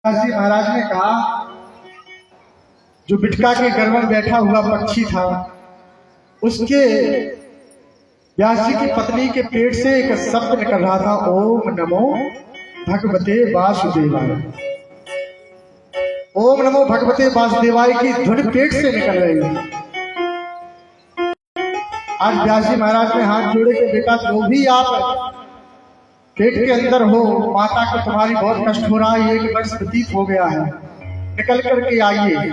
जी महाराज ने कहा, जो बिटका के गर्भ में बैठा हुआ पक्षी था, उसके व्यास जी की पत्नी के पेट से एक शब्द निकल रहा था, ओम नमो भगवते वासुदेवाय। ओम नमो भगवते वासुदेवाय की ध्वनि पेट से निकल रही है। आज व्यास जी महाराज ने हाथ जोड़े के, बेटा जो भी आप पेट के अंदर हो, माता को तुम्हारी बहुत कष्ट हो रहा है, 1 वर्ष व्यतीत हो गया है, निकल करके आइए।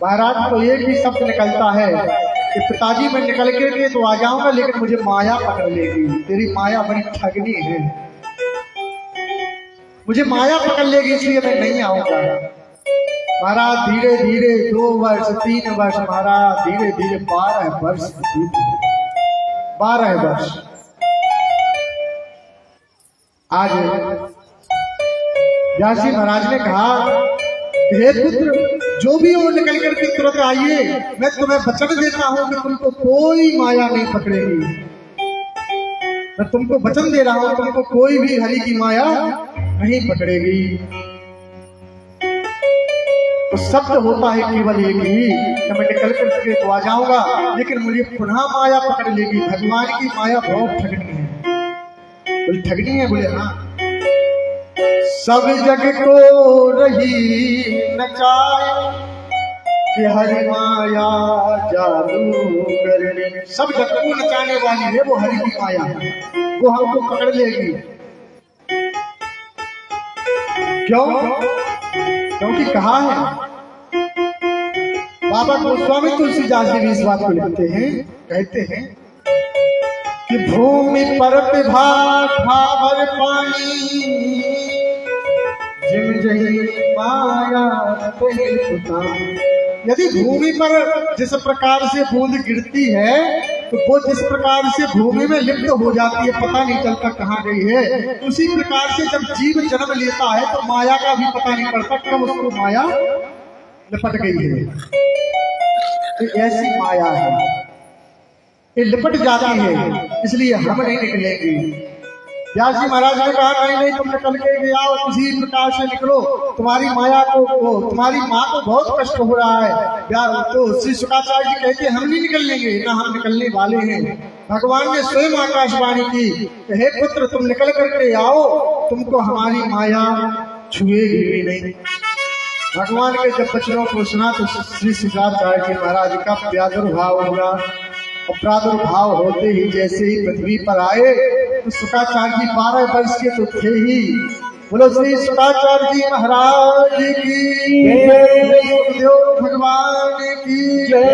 महाराज को एक ही शब्द निकलता है कि पिताजी मैं निकल करके तो आ जाऊंगा, लेकिन मुझे माया पकड़ लेगी। तेरी माया बड़ी ठगनी है, मुझे माया पकड़ लेगी, इसलिए मैं नहीं आऊंगा। महाराज धीरे धीरे 2 वर्ष 3 वर्ष, महाराज धीरे धीरे 12 वर्ष 12 वर्ष। आज व्यास जी महाराज ने कहा, हे पुत्र जो भी हो निकल करके तुरंत आइए, मैं तुम्हें वचन देता हूं कि तुमको कोई माया नहीं पकड़ेगी। मैं तुमको वचन दे रहा हूं, तुमको कोई भी हरि की माया नहीं पकड़ेगी। तो शब्द होता है केवल एक ही कि मैं निकल करके तो आ जाऊंगा, लेकिन मुझे पुनः माया पकड़ लेगी। भगवान की माया बहुत ठगनी है। बोले ठगनी है? बोले हाँ। सब जग को रही नचाए कि हरि माया जादू करने। सब जग को नचाने वाली है वो हरि की माया, वो हमको पकड़ लेगी। क्यों? क्योंकि कहा है, बाबा गोस्वामी तुलसीदास जी भी इस बात को लिखते हैं, कहते हैं कि भूमि पर भावर पानी, जिम जही माया। यदि भूमि पर जिस प्रकार से बूंद गिरती है, तो वो जिस प्रकार से भूमि में लिप्त हो जाती है, पता नहीं चलता कहाँ गई है, उसी प्रकार से जब जीव जन्म लेता है तो माया का भी पता नहीं पड़ता कब उसको माया लिपट गई है। तो ऐसी माया है, ये लिपट जाती है, इसलिए हम नहीं निकलेंगे। व्यास जी महाराज ने कहा, नहीं नहीं तुम निकल के आओ, किसी प्रकार से निकलो, तुम्हारी माया को, तुम्हारी माँ को बहुत कष्ट हो रहा है। तो श्री शुक्राचार्य जी कहते हैं, हम नहीं निकलेंगे, ना हम निकलने वाले हैं। भगवान ने स्वयं आकाशवाणी की, हे पुत्र तुम निकल करके आओ, तुमको हमारी माया छुएगी भी नहीं। भगवान के जब बचनों को सुना तो श्री शुक्राचार्य जी महाराज का प्रादुर्भाव हुआ, और प्रादुर्भाव होते ही जैसे ही पृथ्वी पर आए तो शुक्राचार्य जी 12 वर्ष के तो थे ही। बोलो श्री शुक्राचार्य जी महाराज की जय, भगवान की जय।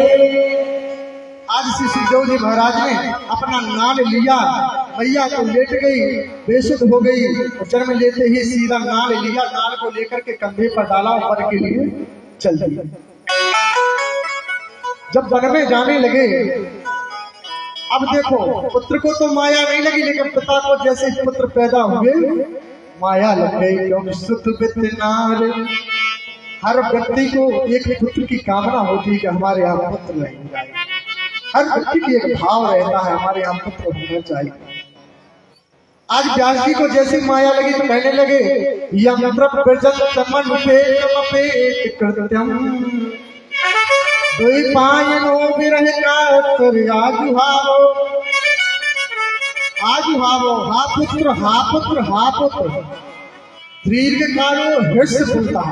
आज श्री सुखदेव जी महाराज ने अपना नाल लिया, मैया तो लेट गई, बेसुध हो गई, और जन्म लेते ही सीधा नाल लिया, नाल को लेकर के कंधे पर डाला, ऊपर के लिए चल दिया। जब वन में जाने लगे, अब देखो पुत्र को तो माया नहीं लगी, लेकिन पिता को जैसे पुत्र पैदा हुए माया लग गई। क्योंकि शुद्ध वित्त नार, हर व्यक्ति को एक पुत्र की कामना होती है कि हमारे यहाँ पुत्र नहीं जाए। हर व्यक्ति की एक भाव रहता है, हमारे यहाँ पुत्र होना चाहिए। आज व्यास जी को जैसी माया लगी तो कहने लगे, यंत्र द्वैपायनो विरह कातर आजुहावो, आजुहावो, हा पुत्र हा पुत्र हा पुत्र, दीर्घ कालो हृष्य फूलता।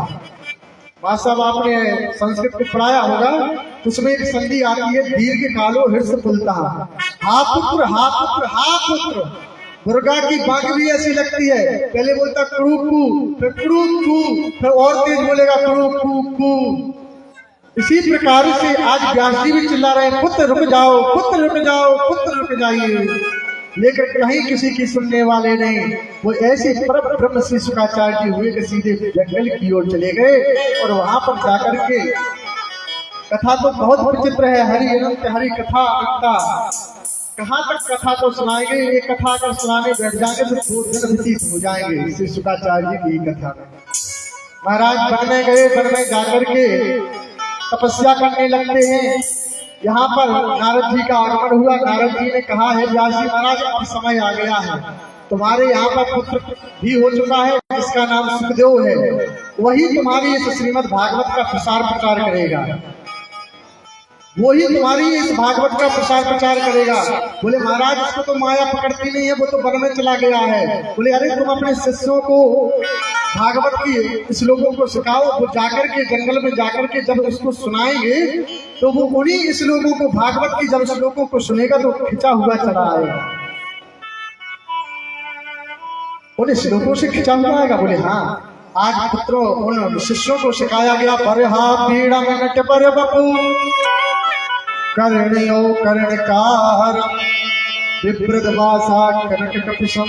साहब आपने संस्कृत को पढ़ाया होगा, उसमें एक संधि आती है, दीर्घ कालो हृष्य फूलता। हा पुत्र हा पुत्र हा पुत्र। दुर्गा की बांग भी ऐसी लगती है, पहले बोलता क्रू कू, फिर क्रू कू, फिर और तेज बोलेगा क्रू कू कू। इसी प्रकार से आज व्यास जी भी चिल्ला रहे, पुत्र रुक जाओ, पुत्र रुक जाओ, पुत्र रुक जाइए, लेकर कहीं किसी की सुनने वाले नहीं। वो ऐसे परम ब्रह्म श्री शुक्राचार्य जी हुए कि सीधे जंगल की ओर चले गए, और वहां पर जाकर के कथा तो बहुत विचित्र है, हरि अनंत हरि कथा अनंता। कहाँ तक कथा को सुनाएंगे, ये कथा अगर सुनाने बैठ जाएंगे तो 2 दिन व्यतीत हो जाएंगे श्री शुक्राचार्य जी की कथा में। महाराज वन में गए, वन में जाकर के तपस्या करने लगते हैं। यहाँ पर नारद जी का आगमन हुआ। नारद जी ने कहा है व्यास जी महाराज अब समय आ गया है, तुम्हारे यहाँ पर पुत्र भी हो चुका है जिसका नाम सुखदेव है, वही तुम्हारी इस श्रीमद् भागवत का प्रसार प्रचार करेगा, वही तुम्हारी इस भागवत का प्रसार प्रचार करेगा। बोले महाराज इसको तो माया पकड़ती नहीं है, वो तो वन में चला गया है। बोले अरे तुम अपने शिष्यों को भागवत की श्लोकों को सिखाओ, वो जाकर के जंगल में जाकर के जब उसको सुनाएंगे तो वो उन्हीं श्लोकों को भागवत की जब श्लोकों को सुनेगा तो खिंचा हुआ चला आएगा। बोले श्लोकों से खिंचा हुआ आएगा? बोले हाँ। आज पुत्रों उन शिष्यों को सिखाया गया पर हा पीड़ा में नट पर बपू कर्णयो कर्णकार विप्रद वासा कनक कपिशम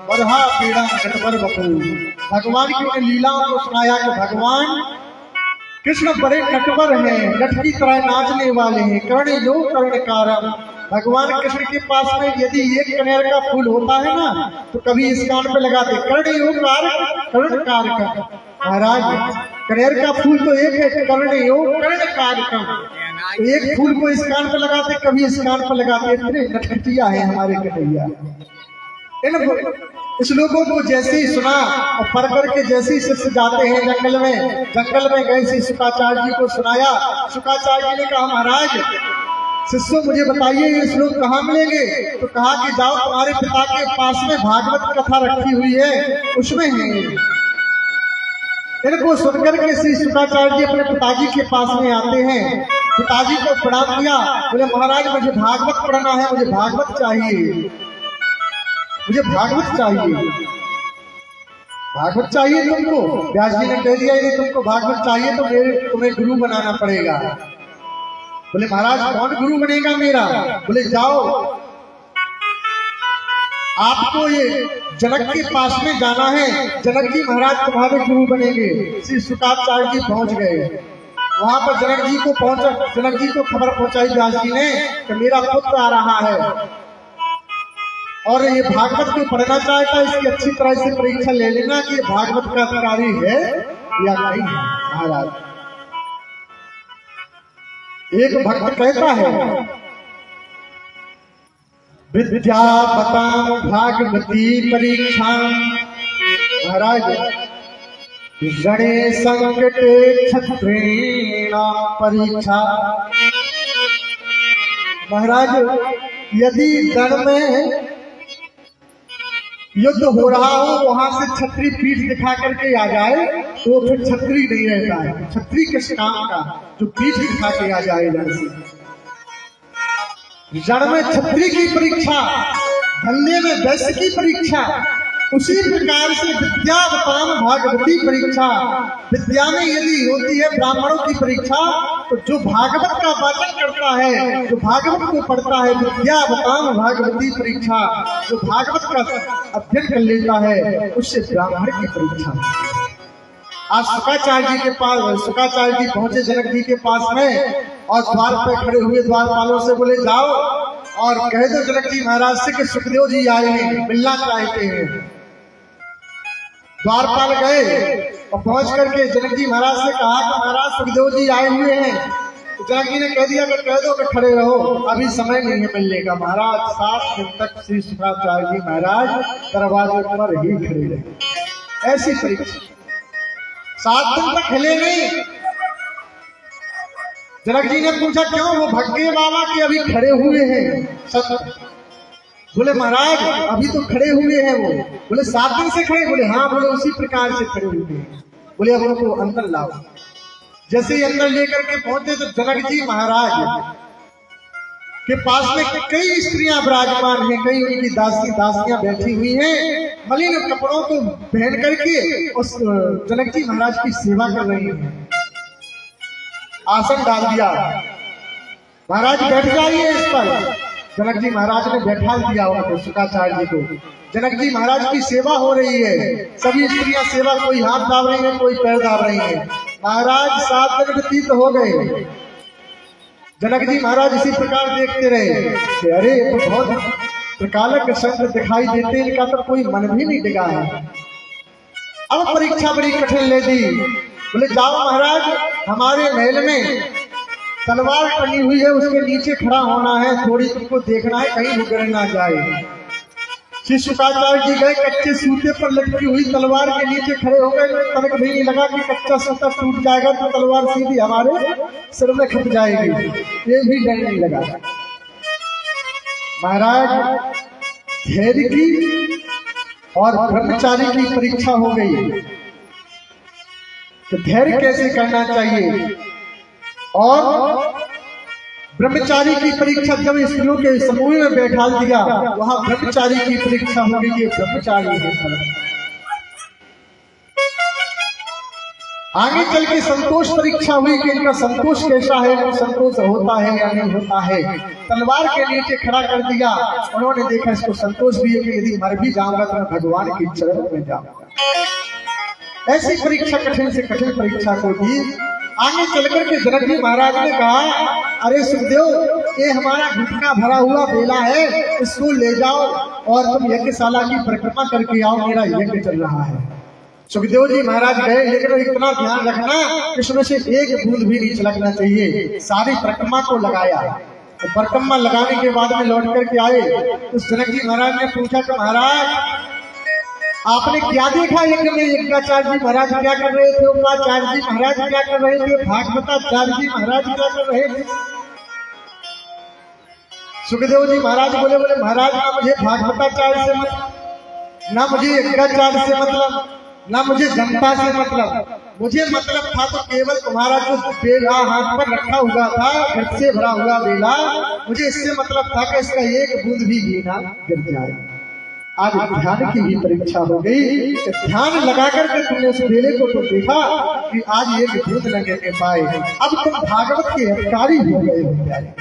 बरहा पीड़ा नटवर बपू। भगवान की उन्हें लीलाओं को सुनाया कि भगवान कृष्ण बड़े नटवर हैं, नट की तरह नाचने वाले हैं। कर्णयो कर्णकारम, भगवान कृष्ण के पास में यदि एक कनेर का फूल होता है ना तो कभी इस कान पे लगाते कर्णयो कर्णकार का। महाराज कनेर का फूल तो एक है, कर्णयो कर्णकार का, एक फूल को इस कान पे लगाते कभी इस कान पे लगाते। इतने नटखटिया है हमारे कन्हैया। इस लोगों को जैसे ही सुना और पढ़ करके जैसे ही शिष्य जाते हैं जंगल में गए श्री शुकाचार्य जी को सुनाया। शुकाचार्य जी ने कहा महाराज शिष्यों मुझे बताइए ये श्लोक कहाँ मिलेंगे? तो कहा कि जाओ तुम्हारे पिता के पास में भागवत कथा रखी हुई है उसमें है। इनको सुनकर के श्री शुकाचार्य जी अपने पिताजी के पास में आते हैं, पिताजी को प्रणाम किया। बोले महाराज मुझे भागवत पढ़ना है, मुझे भागवत चाहिए, मुझे भागवत चाहिए। भागवत चाहिए तुमको? व्यास जी ने कह दिया यदि तुमको भागवत चाहिए तो तुम्हें गुरु बनाना पड़ेगा। बोले महाराज कौन गुरु बनेगा मेरा? बोले जाओ आपको ये जनक के पास में जाना है, जनक जी महाराज तुम्हारे गुरु बनेंगे। श्री शुकाचार्य जी पहुंच गए वहां पर। जनक जी को खबर पहुंचाई व्यास जी ने कि मेरा पुत्र आ रहा है और ये भागवत को पढ़ना चाहता है, इसकी अच्छी तरह से परीक्षा ले लेना कि ये भागवत का अधिकारी है या नहीं है। महाराज एक भक्त कहता है विद्या बताम भागवती परीक्षा। महाराज गणे संकटे क्षत्रिणाम परीक्षा। महाराज यदि रण में युद्ध हो रहा हो वहां से छत्री पीठ दिखा करके आ जाए तो फिर छत्री नहीं रहता है। छत्री किस काम का? जो पीठ दिखा के आ जाए रण से। रण में छत्री की परीक्षा, धंधे में वैश्य की परीक्षा, उसी प्रकार से विद्या बताम भागवती परीक्षा। विद्या में यदि होती है ब्राह्मणों की परीक्षा तो जो भागवत का वाचन करता है, जो भागवत को पढ़ता है, विद्या बताम भागवती परीक्षा, जो भागवत का अध्ययन कर लेता है उससे ब्राह्मण की परीक्षा। आज शुकाचार्य जी के पास शुकाचार्य जी पहुंचे जनक जी के पास में और द्वार पर खड़े हुए द्वारपालों से बोले जाओ और कह दो जनक जी महाराज से कि सुखदेव जी आए हैं, मिलना चाहते हैं। द्वारपाल गए और पहुंच करके जनक जी महाराज से कहा कि महाराज सुखदेव जी आए हुए हैं। तो जनक जी ने कह दिया कि कह दो कि खड़े रहो, अभी समय नहीं है मिलने का। महाराज 7 दिन तक श्री शुकाचार्य जी महाराज दरवाजे पर ही खड़े रहे। ऐसी परीक्षा 7 दिन तक हिले नहीं। जनक जी ने पूछा क्यों? वो भग्गे बाबा के अभी खड़े हुए हैं। सत्य। बोले महाराज अभी तो खड़े हुए हैं वो। बोले 7 दिन से खड़े? बोले हाँ। बोले उसी प्रकार से खड़े हुए हैं। बोले अब उनको अंदर लाओ। जैसे ही अंदर लेकर के पहुंचे तो जनक जी महाराज के पास में कई स्त्रियां विराजमान हैं, कई उनकी दासियां बैठी हुई हैं, मलिन कपड़ों को पहन करके उस जनक जी महाराज की सेवा कर रही हैं। आसन डाल दिया, महाराज बैठ जाइए इस पर। जनक जी महाराज ने बैठा दिया उनको, शुकाचार्य जी को। जनक जी महाराज की सेवा हो रही है, सभी स्त्रियां सेवा, कोई हाथ दाब रही है, कोई पैर दाब रही है। महाराज 7 दिन व्यतीत हो गए। जनक जी महाराज इसी प्रकार देखते रहे कि अरे तो बहुत प्रकालक संग दिखाई देते, इनका तो कोई मन भी नहीं टिका है। अब परीक्षा बड़ी कठिन ले दी। बोले जाओ महाराज, हमारे महल में तलवार टंगी हुई है, उसके नीचे खड़ा होना है, थोड़ी तुमको देखना है कहीं वो गिर ना जाए। श्री शुक्राचार्य जी गए, कच्चे सूते पर लटकी हुई तलवार के नीचे खड़े हो गए। तनक भी नहीं लगा कि कच्चा सूता टूट जाएगा तो तलवार सीधी हमारे सिर में खप जाएगी, ये भी डर नहीं लगा। महाराज धैर्य की और ब्रह्मचारी की परीक्षा हो गई, तो धैर्य कैसे करना चाहिए। और ब्रह्मचारी की परीक्षा जब स्त्रियों के समूह में बैठा दिया, वहां ब्रह्मचारी की परीक्षा हो गई, ये ब्रह्मचारी है। आगे चल के संतोष परीक्षा हुई कि इनका संतोष कैसा है, वो संतोष होता है या नहीं होता है। तलवार के नीचे खड़ा कर दिया, उन्होंने देखा इसको संतोष भी है कि यदि मर भी जाऊंगा तो मैं भगवान की चरण में जाऊंगा। ऐसी परीक्षा कठिन से कठिन परीक्षा को दी। आगे चलकर के जनक जी महाराज ने कहा, अरे सुखदेव, ये हमारा घुटना भरा हुआ बेला है, इसको ले जाओ और तुम यज्ञशाला की परिक्रमा करके आओ, मेरा यज्ञ चल रहा है। सुखदेव जी महाराज गए, लेकिन इतना ध्यान रखना इसमें से एक बूंद भी नहीं छलकना चाहिए। सारी परिक्रमा को लगाया, तो परिक्रमा लगाने के बाद में लौट करके आए तो जनक जी महाराज ने पूछा कि महाराज आपने क्या देखा यज्ञ में? यज्ञाचार्य जी महाराज क्या कर रहे थे, उपाचार्य जी महाराज क्या कर रहे थे, भागवताचार्य जी महाराज क्या कर रहे थे? सुखदेव जी महाराज बोले महाराज ना मुझे भागवताचार्य से मतलब, ना मुझे यज्ञाचार्य से मतलब, ना मुझे जनता से मतलब, मुझे मतलब था तो केवल तुम्हारा जो बेला हाथ पर रखा हुआ था, घर से भरा हुआ बेला, मुझे इससे मतलब था कि इसका एक बूंद भी गिना गिर जाए। आज ध्यान की भी परीक्षा हो गई, ध्यान लगा करके तुमने उस बेले को तो देखा कि आज एक बूंद न गिरने पाए। अब तुम भागवत के अधिकारी हो गए हो प्यारे,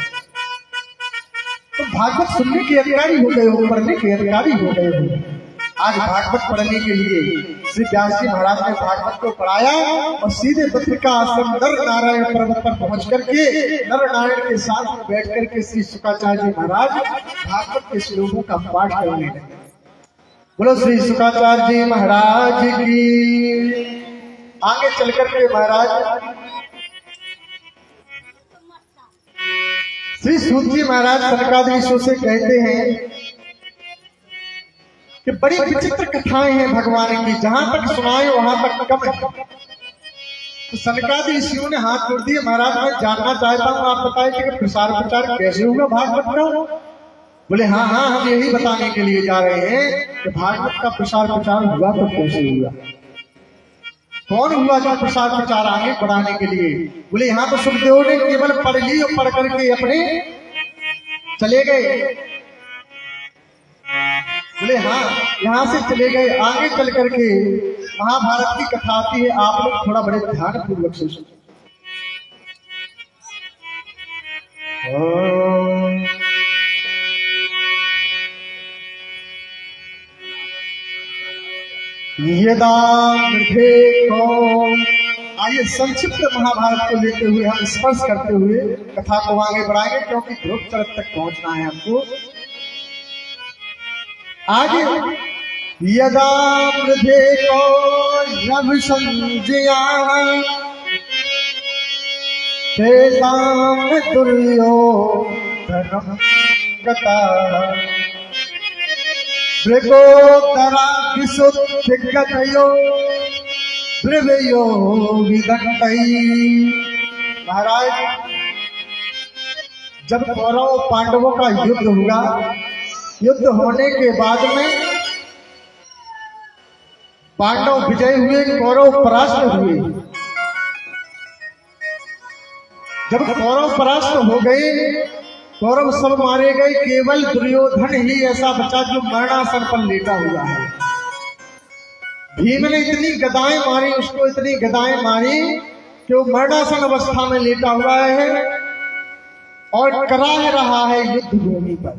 तुम भागवत सुनने के अधिकारी हो गए हो, पढ़ने के अधिकारी हो गए हो। आज भागवत पढ़ने के लिए श्री व्यास जी महाराज ने भागवत को पढ़ाया और सीधे बद्रिका आश्रम नर नारायण पर्वत पर पहुंच करके नर नारायण के साथ में बैठ करके श्री शुक्राचार्य जी महाराज भागवत के श्लोकों का पाठ करने लगे। बोलो श्री शुक्राचार्य जी महाराज की। आगे चल करके महाराज श्री सूत जी महाराज सनकादिकों से कहते हैं कि बड़ी विचित्र कथाएं हैं भगवान की, जहां तक सुनाए वहां तक कम है। तो सनकादि ऋषियों ने हाथ जोड़ दिए, महाराज मैं जानना चाहता हूं, आप बताएं कि प्रसार प्रचार कैसे होगा भागवत का? बोले हाँ हाँ, हम यही बताने के लिए जा रहे हैं कि भागवत का प्रसार प्रचार हुआ तो कैसे हुआ, कौन हुआ जो प्रसार प्रचार आगे बढ़ाने के लिए। बोले यहाँ तो सुखदेव ने केवल पढ़ ली और पढ़ करके अपने चले गए। बोले हाँ, यहाँ से चले गए। आगे चल करके महाभारत की कथा आती है, आप लोग थोड़ा बड़े ध्यान पूर्वक से सुनो। यदा मृधे कौन, आइए संक्षिप्त महाभारत को लेते हुए हम स्पर्श करते हुए कथा को आगे बढ़ाएंगे, क्योंकि ध्रुव चरक तक पहुंचना है हमको। आगे यदा मृधे कौरव संजया तेषां दुर्योधनं गता मृगोदरा विशुद्धिगतयो ब्रवयो विदग्धै। महाराज जब कौरव पांडवों का युद्ध हुआ, युद्ध होने के बाद में पांडव विजय हुए, कौरव परास्त हुए। जब कौरव परास्त हो गए, कौरव सब मारे गए, केवल दुर्योधन ही ऐसा बचा जो मरणासन पर लेटा हुआ है। भीम ने इतनी गदाएं मारी, उसको इतनी गदाएं मारी कि वो मरणासन अवस्था में लेटा हुआ है और कराह रहा है युद्ध भूमि पर।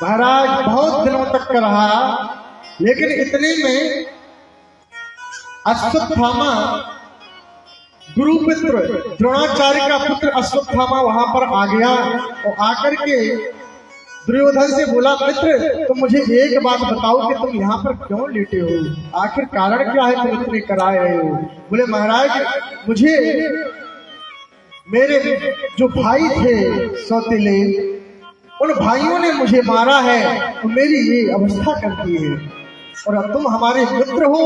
महाराज बहुत दिनों तक कर रहा, लेकिन इतने में अश्वत्थामा गुरुपुत्र द्रोणाचार्य का पुत्र अश्वत्थामा वहां पर आ गया और आकर के दुर्योधन से बोला, मित्र तुम मुझे एक बात बताओ कि तुम यहाँ पर क्यों लेटे हो, आखिर कारण क्या है तुम इतने कराए रहे हो। बोले, महाराज मुझे मेरे जो भाई थे सौतेले, उन भाइयों ने मुझे मारा है तो मेरी ये अवस्था कर दी है, और अब तुम हमारे मित्र हो,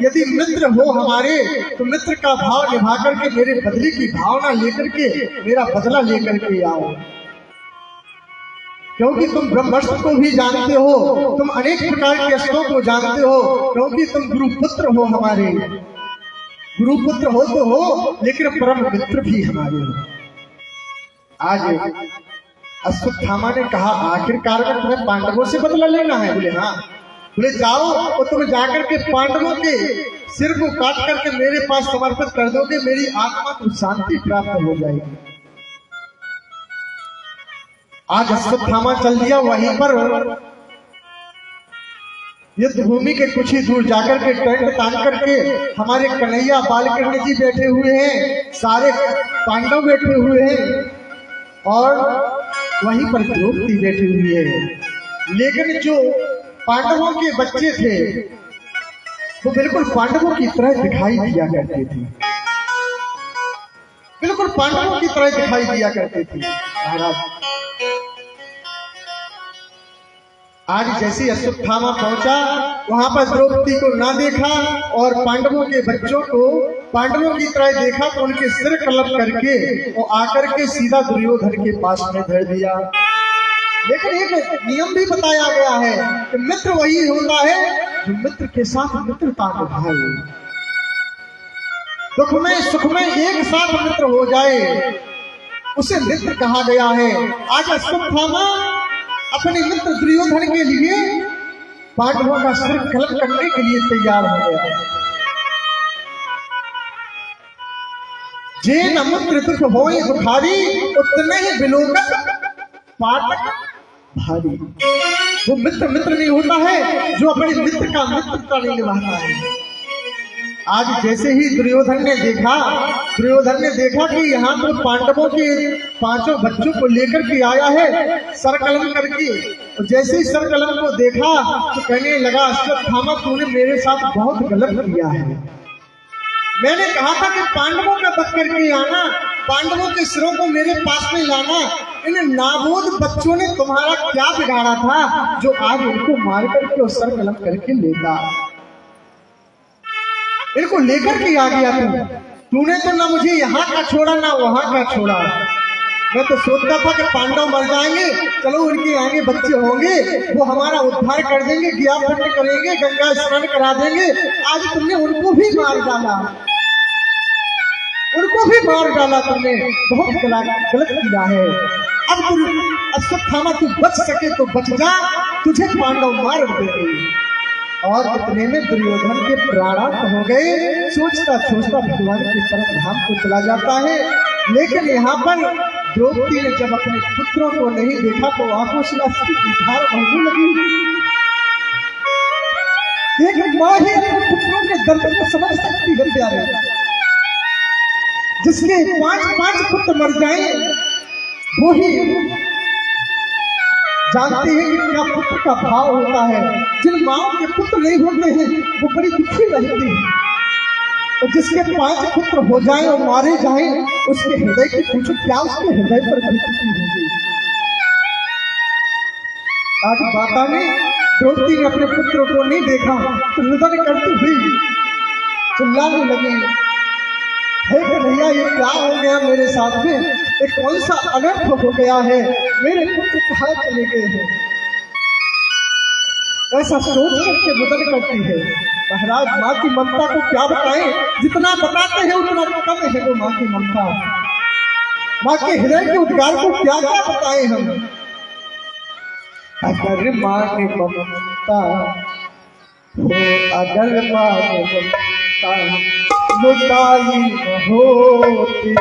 यदि मित्र हो हमारे तो मित्र का भाव निभा करके मेरे बदले की भावना लेकर के मेरा बदला लेकर के आओ, क्योंकि तुम ब्रह्मास्त्र को भी जानते हो, तुम अनेक प्रकार के अस्त्रों को जानते हो, क्योंकि तुम गुरुपुत्र हो हमारे, गुरुपुत्र हो तो हो लेकिन परम मित्र भी हमारे हो। आज अश्वत्थामा ने कहा, आखिरकार में तुम्हें पांडवों से बदला लेना है। बोले हाँ। बोले जाओ और तुम जाकर के पांडवों के सिर को काट करके मेरे पास समर्पित कर दोगे, मेरी आत्मा को शांति प्राप्त हो जाएगी। आज अश्वत्थामा चल दिया, वहीं पर युद्ध भूमि के कुछ ही दूर जाकर के टेंट तान करके हमारे कन्हैया बालकृष्ण जी बैठे हुए हैं, सारे पांडव बैठे हुए हैं और वहीं पर द्रौपदी बैठी हुई है। लेकिन जो पांडवों के बच्चे थे वो बिल्कुल पांडवों की तरह दिखाई दिया करते थे, बिल्कुल पांडवों की तरह दिखाई दिया करते थे। महाराज आज जैसे अश्वत्थामा पहुंचा, वहां पर द्रौपदी को ना देखा और पांडवों के बच्चों को पांडवों की तरह देखा तो उनके सिर कलप करके वो आकर के सीधा दुर्योधन के पास में धर दिया। लेकिन एक नियम भी बताया गया है कि मित्र वही होता है जो मित्र के साथ मित्रता निभाए, दुख में सुख में एक साथ मित्र हो जाए, उसे मित्र कहा गया है। आज अश्वत्थामा अपने मित्र दुर्योधन के लिए पांडवों का सिर कलप करने के लिए तैयार हो गया। जे नमुत्र दुख होए दुखारी, उतने ही बिलोकत पाटक भारी। वो मित्र मित्र नहीं होता है जो अपने मित्र का मित्रता नहीं निभाता है। आज जैसे ही दुर्योधन ने देखा कि यहाँ तो पांडवों के 5 बच्चों को लेकर के आया है सरकलम करके, और जैसे ही सरकलम को देखा तो कहने लगा, अश्वत्थामा तूने मेरे साथ बहुत गलत किया है। मैंने कहा था कि पांडवों का बच करके आना, पांडवों के सिरों को मेरे पास में लाना, इन नाबोध बच्चों ने तुम्हारा क्या बिगाड़ा था जो आज उनको मार करके और सरकलम करके लेगा, इनको लेकर के आ गया तूने तो ना मुझे यहाँ का छोड़ा ना वहां का छोड़ा। मैं तो सोचता था कि पांडव मर जाएंगे, चलो उनके आगे बच्चे होंगे, वो हमारा उद्धार कर देंगे, ज्ञान पुण्य करेंगे, गंगा स्नान करा देंगे। आज तुमने उनको भी मार डाला, उनको भी मार डाला तुमने, बहुत गलत किया है। अब तुम अश्वत्थामा तू बच सके तो बच जा, तुझे पांडव मार देंगे। और इतने में दुर्योधन के प्राणांत हो गए। सोचता सोचता भगवान के परम धाम को चला जाता है। लेकिन यहाँ पर द्रौपदी ने जब अपने पुत्रों को नहीं देखा तो आंखों से अश्रु की धार बहने लगी। एक माँ ही अपने पुत्रों के दर्द को समझ सकती है प्यारे, जिसके 5 पुत्र मर जाए वो ही जानते हैं कि क्या पुत्र का भाव होता है। जिन माओ के पुत्र नहीं होते हैं वो बड़ी दुखी रहती है, और जिसके 5 पुत्र हो जाएं और मारे जाएं उसके हृदय की पूछो क्या उसके हृदय पर बीतती होगी। आज माता ने द्रौपदी ने अपने पुत्रों को नहीं देखा तो रुदन करती हुई चिल्लाने लगी, हे कन्हैया ये क्या हो गया मेरे साथ में, एक कौन सा अनर्थ हो गया है, मेरे पुत्र कहाँ चले गए हैं। ऐसा सोच करके रुदन करती है। महाराज माँ की ममता को क्या बताएं, जितना बताते हैं उतना कम है वो माँ की ममता। माँ के हृदय के उद्गार को क्या क्या बताएं हम। अगर माँ की ममता हो, अगर माँ की ममता लुटाई न होती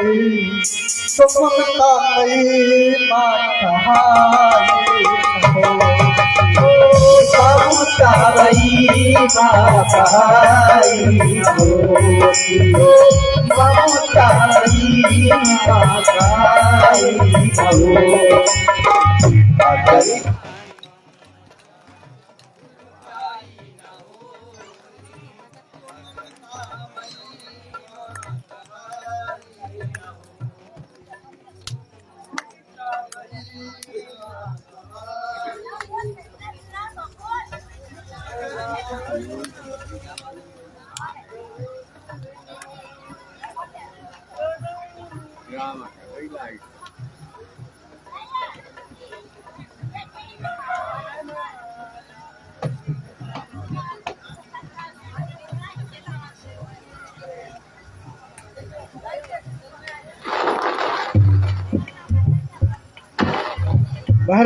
तो ममता नहीं माँ कहाई हो। ममता नहीं माँ कहाई होती, ममता नहीं माँ कहाई हो।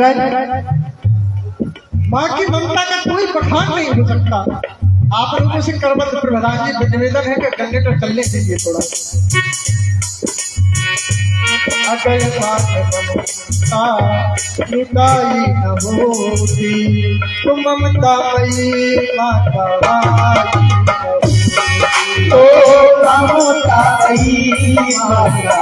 महाराज माँ की ममता का कोई बखान नहीं हो सकता। आप लोगों से करबद्ध प्रधान जी निवेदन है कि जनरेटर चलने दीजिए थोड़ा। अगर ममता लुटाई न होती तो ममता मई माता ओ ममता मई माता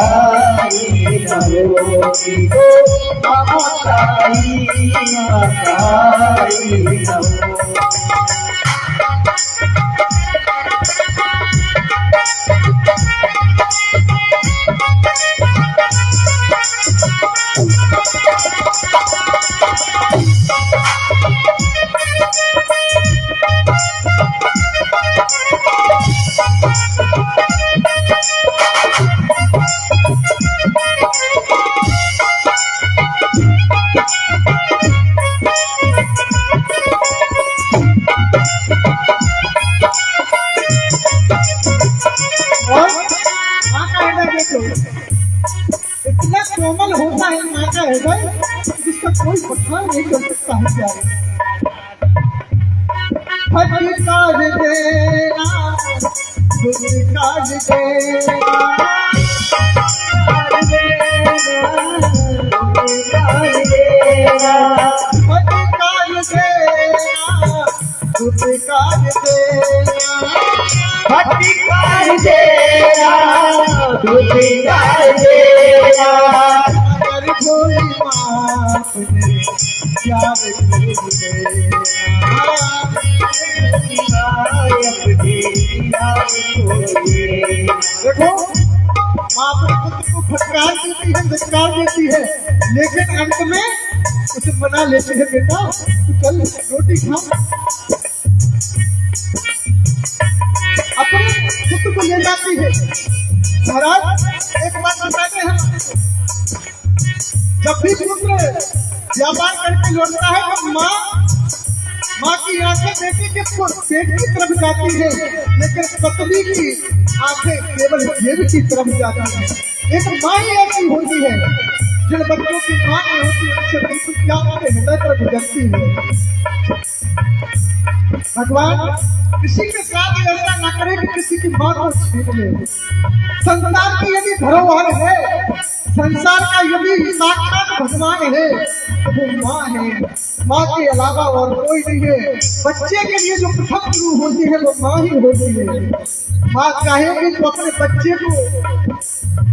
इतना कोमल होता है माँ का हृदय जिसका कोई बखान नहीं कर सकता है। प्यारे काज देना काज देना देखो माँ अपने पुत्र को फटकार देती है, धटकार देती है, लेकिन अंत में उसे मना लेती है, बेटा तू चल रोटी खा। अपने पुत्र को ले जाती है। महाराज एक बात बताते हैं, जब भी पुत्र व्यापार करके लौटता है तो माँ की आंखें बेटे के पेट की तरफ जाती है, लेकिन पत्नी की आंखें केवल जेब की तरफ जाती है। एक माँ ही ऐसी होती है जिन बच्चों की माँ नहीं होती उनसे बिल्कुल क्या उनके हृदय पर गुजरती है। भगवान किसी के साथ ऐसा न करे कि किसी की माँ को छीन ले। संसार की यदि धरोहर है, संसार का यदि साक्षात भगवान है तो वो माँ है। माँ के अलावा और कोई नहीं है। बच्चे के लिए जो प्रथम गुरु होती है वो माँ ही होती है। माँ चाहेगी तो अपने बच्चे को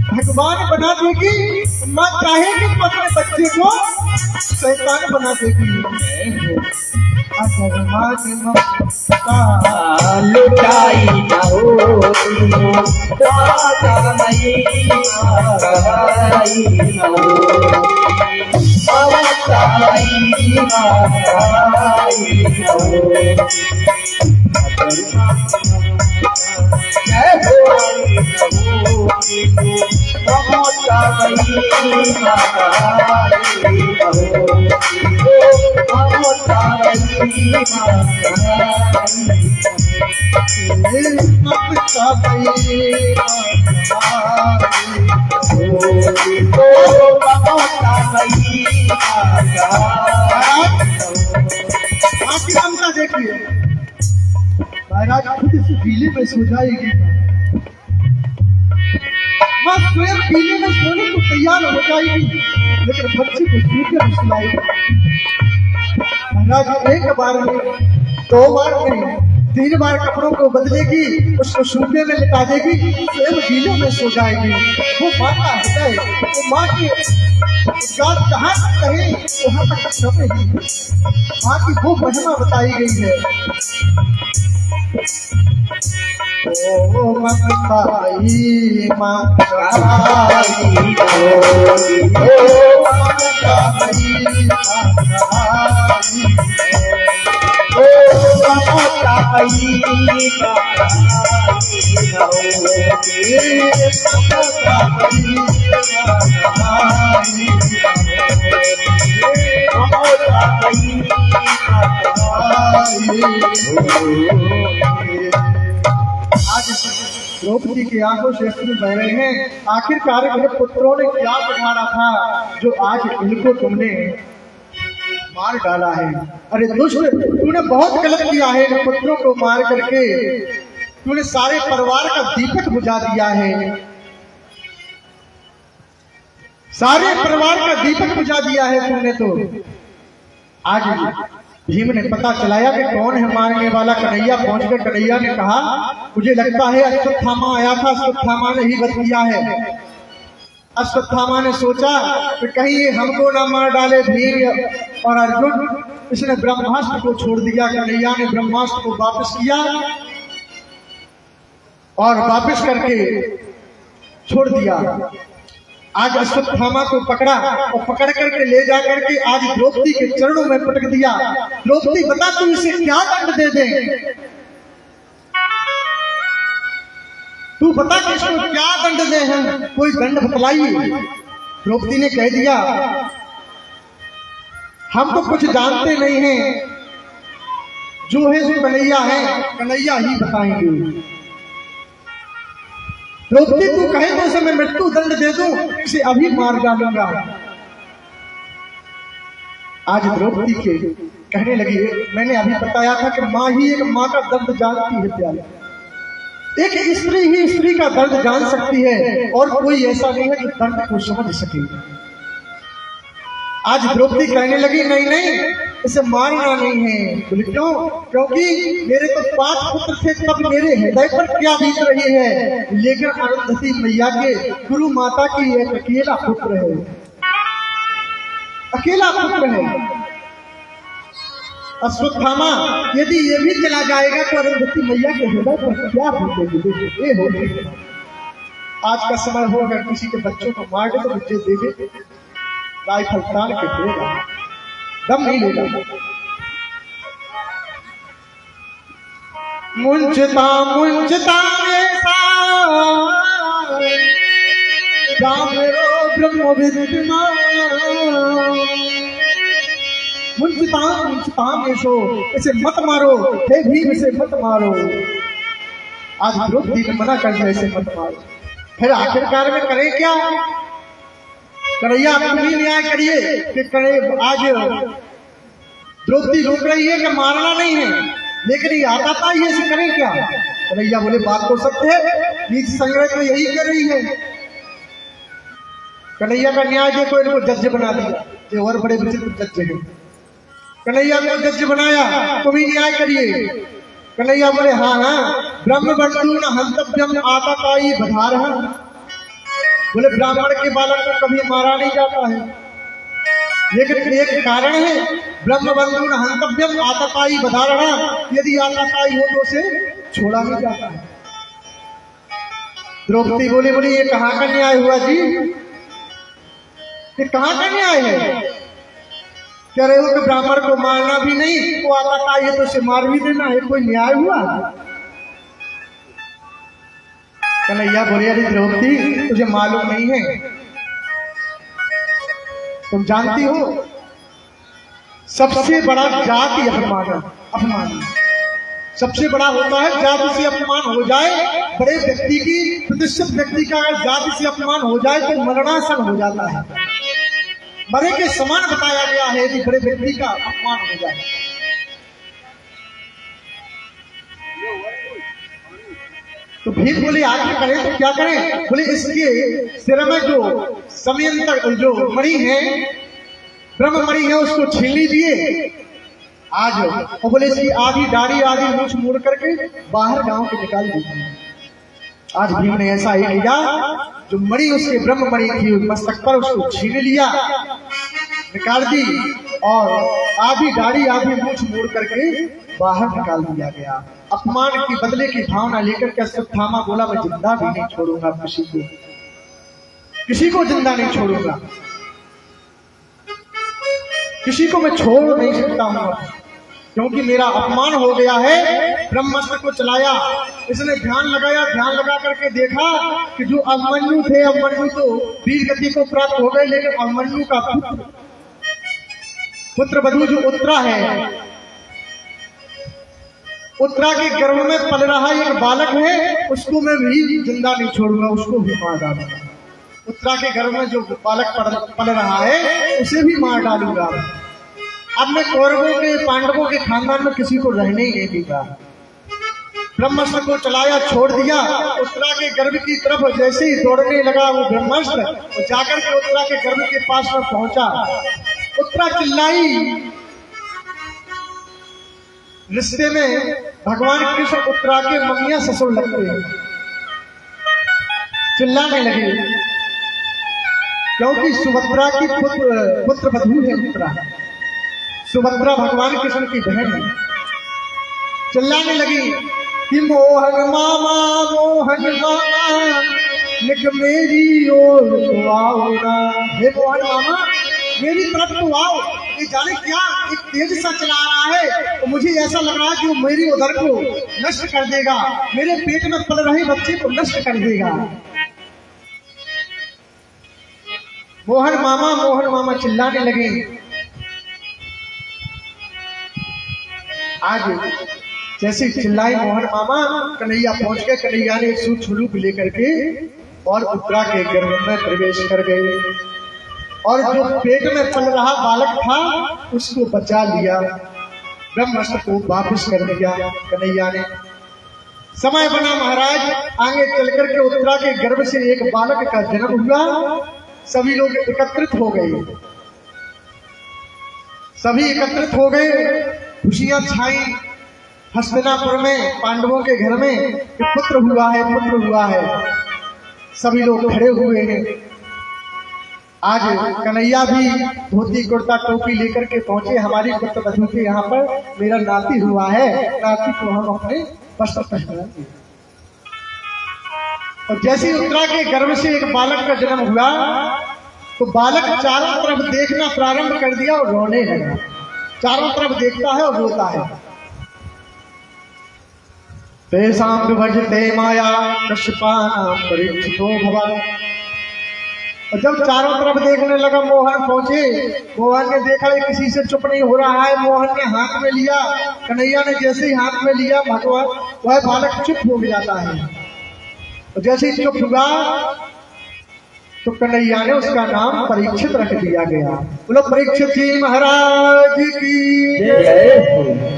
भगवान बना देगी, माँ चाहेगी तो अपने बच्चे को शैतान बना देगी। लुटाई न होती देखिए महाराज खुद इस पीले में सो जाएगी। माँ स्वयं पीले में सोने को तैयार हो जाएगी, लेकिन बच्चे को सूखे में सुलाएगी। महाराज एक बार में, दो बार में, 3 बार कपड़ों को बदलेगी, उसको सूखे में लिटा देगी, स्वयं पीले में सो जाएगी। वो माँ का हृदय, वो माँ की बात जहाँ तक कहे वहाँ तक समय ही माँ की वो महिमा बताई गई है। ओ ममताई माताई ओ ममताई माताई ओ ममताई द्रौपदी की आंखों से अश्रु बह रहे हैं। आखिरकार मेरे पुत्रों ने क्या बिगाड़ा था जो आज इनको तुमने मार डाला है। अरे दुष्ट, तूने बहुत गलत किया है। इन पुत्रों को मार करके तूने सारे परिवार का दीपक बुझा दिया है, सारे परिवार का दीपक बुझा दिया है तूने। तो आज भीम ने पता चलाया कि कौन है मारने वाला। कन्हैया पहुंच गए। कन्हैया ने कहा, मुझे लगता है अश्वत्थामा आया था, अश्वत्थामा ने ही वध किया है। अश्वत्थामा ने सोचा कि कहीं ये हमको ना मार डाले भीम और अर्जुन। इसने ब्रह्मास्त्र को छोड़ दिया। कन्हैया ने ब्रह्मास्त्र को वापस किया और वापस करके छोड़ दिया। आज अश्वत्थामा को पकड़ा और पकड़ करके ले जा करके आज द्रौपदी के चरणों में पटक दिया। द्रौपदी, बता तू इसे क्या दंड दे दे, तू बता कि इसको क्या दंड दे हैं, कोई दंड बतलाइए। द्रौपदी ने कह दिया, हम तो कुछ जानते नहीं हैं, जो है सो कन्हैया है, कन्हैया ही बताएंगे। द्रौपदी, तू कहे तो उसे मैं मृत्यु दंड दे दूं, इसे अभी मार डालूंगा। आज द्रौपदी के कहने लगी, मैंने अभी बताया था कि माँ ही एक माँ का दर्द जानती है प्यारे। एक स्त्री ही स्त्री का दर्द जान सकती है और कोई ऐसा नहीं है कि दर्द को समझ सके। आज द्रौपदी कहने लगी, नहीं नहीं, इसे मारना नहीं है। बोले क्यों? क्योंकि मेरे तो 5 पुत्र थे, तब मेरे हृदय पर क्या बीत रही है, लेकिन अरुंधति मैया के गुरु माता की एक अकेला पुत्र है, अकेला पुत्र है अश्वत्थामा। यदि ये भी चला जाएगा तो अरुंधति मैया के हृदय पर क्या बीतेगी। ये हो आज का समय हो, अगर किसी के बच्चों को मार दे तो मुझे देवे, राइफल तान के देगा, दम नहीं लेगा। मुंचता मुंचता राम रो ब्रह्म विद्यमान, मुंचता मुंचता में सो, इसे मत मारो हे भीम, इसे मत मारो। आज द्रौपदी ने मना कर दिया, इसे मत मारो। फिर आखिरकार में करें क्या? कन्हैया, तुम ही न्याय करिए कि आज द्रौपदी रोक रही है कि मारना नहीं है, लेकिन ये आता था, ये से करें क्या? कन्हैया बोले, बात तो सत्य है, नीति संग्रह तो यही कर रही है। कन्हैया का न्याय देखो, इनको जज बना दिया, ये और बड़े विचित्र जज हैं। कन्हैया को जज बनाया, तुम ही न्याय करिए। कन्हैया बोले, हाँ हाँ, ब्रह्म बंधु न हंतव्यम आतताई बधारः। बोले, ब्राह्मण के बालक को कभी मारा नहीं जाता है, लेकिन एक कारण है, ब्रह्म बंधु न हंतव्यम आतताई बधारः। यदि आतताई हो तो उसे छोड़ा नहीं जाता है। द्रौपदी बोली, बोली ये कहाँ का न्याय हुआ जी, ये कहाँ का न्याय है? कह रहे हो कि ब्राह्मण को मारना भी नहीं, वो आतताई है तो उसे मार भी देना है, कोई न्याय हुआ? कन्हैया बोले, अरे द्रौपदी, तुझे मालूम नहीं है, तुम जानती हो सबसे बड़ा जाति अपमान सबसे बड़ा होता है। जाति से अपमान हो जाए, बड़े व्यक्ति की, प्रतिष्ठित व्यक्ति का अगर जाति से अपमान हो जाए तो मरणासन हो जाता है, मरे के समान बताया गया है कि बड़े व्यक्ति का अपमान हो जाए। तो भीम बोले, आगे करें तो क्या करें? बोले, इसके सिर में जो समयंत्र जो मणि है, ब्रह्म मणि है, उसको छीन लीजिए आज। और बोले, इसकी आधी दाढ़ी आधी मूछ मोड़ करके बाहर गांव के निकाल दीजिए। आज भीम ने ऐसा ही किया, जो मणि उसके ब्रह्म मणि थी मस्तक पर, उसको छीन लिया, निकाल दी, और आधी दाढ़ी आधी मूछ मोड़ करके बाहर निकाल दिया गया। अपमान की बदले की भावना लेकर के अश्वत्थामा बोला, मैं जिंदा भी नहीं छोड़ूंगा किसी को जिंदा नहीं छोड़ूंगा, किसी को मैं छोड़ नहीं सकता हूं, क्योंकि मेरा अपमान हो गया है। ब्रह्मास्त्र को चलाया, इसने ध्यान लगा करके देखा कि जो अभिमन्यु थे, अभिमन्यु तो वीर गति को प्राप्त हो गए, लेकिन अभिमन्यु का पुत्र वधु जो उत्तरा है, उत्तरा के गर्भ में पल रहा एक बालक है, उसको मैं भी जिंदा नहीं छोड़ूंगा, उसको भी मार डालूंगा। उत्तरा के गर्भ में जो बालक पल रहा है, उसे भी मार डालूंगा। अब मैं कौरवों के पांडवों के खानदान में किसी को रहने ही नहीं दूंगा। ब्रह्मास्त्र को चलाया, छोड़ दिया, उत्तरा के गर्भ की तरफ जैसे ही दौड़ने लगा वो ब्रह्मास्त्र, और जाकर के उत्तरा के गर्भ के पास में पहुंचा। उत्तरा चिल्लाई, रिश्ते में भगवान कृष्ण उत्तरा के ममिया ससुर लगते हैं, चिल्लाने लगे क्योंकि सुभद्रा की पुत्र वधू है उत्तरा। सुभद्रा भगवान कृष्ण की बहन है। चिल्लाने लगी कि मोहन मामा निक मेरी ओर तो आओ ना। हे मोहन मामा, मेरी तरफ तो आओ। ये जाने क्या एक तेज सा चला रहा है, तो मुझे ऐसा लग रहा है कि वो मेरी उधर को नष्ट कर देगा, मेरे पेट में पल रहे बच्चे को नष्ट कर देगा। मोहन मामा चिल्लाने लगे। आज जैसे चिल्लाई मोहन मामा, कन्हैया पहुंच गए। कन्हैया ने एक सूत छुलूक लेकर के और उत्तरा के गर्भ में प्रवेश कर गए, और जो पेट में पल रहा बालक था उसको बचा लिया, ब्रह्मास्त्र को वापस कर दिया कन्हैया ने। समय बना महाराज, आगे चल करके उत्तरा के गर्भ से एक बालक का जन्म हुआ। सभी लोग एकत्रित हो गए, सभी एकत्रित हो गए, खुशियां छाई हस्तिनापुर में, पांडवों के घर में कि पुत्र हुआ है, पुत्र हुआ है। सभी लोग खड़े हुए हैं। आज कन्हैया भी धोती कुर्ता टोपी लेकर के पहुंचे, हमारी पुत्र वधू के यहाँ पर मेरा नाती हुआ है, नाती को हम अपने वस्त्र पहनाएंगे। और जैसे उत्तरा के गर्भ से एक बालक का जन्म हुआ, तो बालक चारों तरफ देखना प्रारंभ कर दिया और रोने लगा। चारों तरफ देखता है और रोता है। तेषां विभजते माया कश्यपानां परीक्षितो भव। और जब चारों तरफ देखने लगा, मोहन पहुंचे। मोहन ने देखा ये किसी से चुप नहीं हो रहा है। मोहन ने हाथ में लिया, कन्हैया ने जैसे ही हाथ में लिया, भगवान वह बालक चुप हो जाता है। और जैसे ही चुप हुआ तो कन्हैया ने उसका नाम परीक्षित रख दिया गया। बोलो परीक्षित जी महाराज की।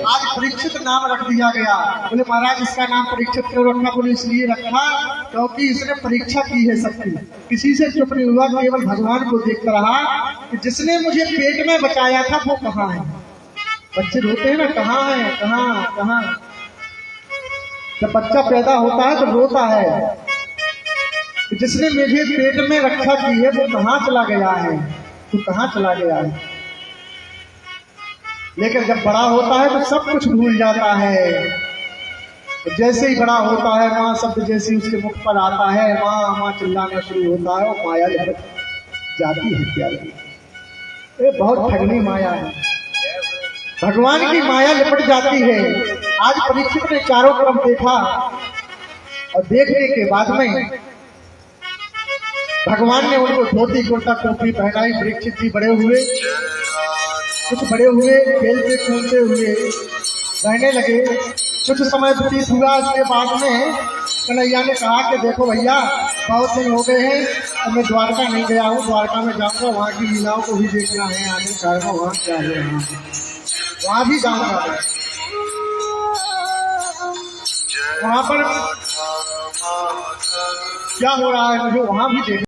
आज परीक्षित नाम रख दिया गया। बोले महाराज इसका नाम परीक्षित क्यों रखा? बोले इसलिए रखा क्योंकि इसने परीक्षा की है सबकी, किसी से चुप नहीं हुआ, केवल भगवान को देखता रहा कि जिसने मुझे पेट में बचाया था वो कहाँ है। बच्चे रोते हैं ना, कहाँ है, कहाँ कहाँ। जब बच्चा पैदा होता है तो रोता है, जिसने मुझे पेट में रक्षा की है वो कहाँ चला गया है, तो कहाँ चला गया है। लेकिन जब बड़ा होता है तो सब कुछ भूल जाता है। तो जैसे ही बड़ा होता है, माँ शब्द जैसे उसके मुख पर आता है, माँ माँ चिल्लाना शुरू होता है, और माया लिपट जाती है प्यारी। ये बहुत ठगनी माया है, भगवान की माया लिपट जाती है। आज परीक्षित ने चारों तरफ देखा, और देखने के बाद में भगवान ने उनको धोती कुर्ता टोपी पहनाई। परीक्षित जी बड़े हुए, कुछ बड़े हुए, खेलते कूदते हुए रहने लगे। कुछ समय व्यतीत हुआ, उसके बाद में कन्हैया ने कहा कि देखो भैया बहुत दिन हो गए हैं, तो मैं द्वारका नहीं गया हूँ, द्वारका में जाऊँगा, वहाँ की लीलाओं को भी देखना है, आने का वहाँ क्या है, वहाँ भी जाऊँगा। वहाँ पर क्या हो रहा है मुझे वहाँ भी देखना।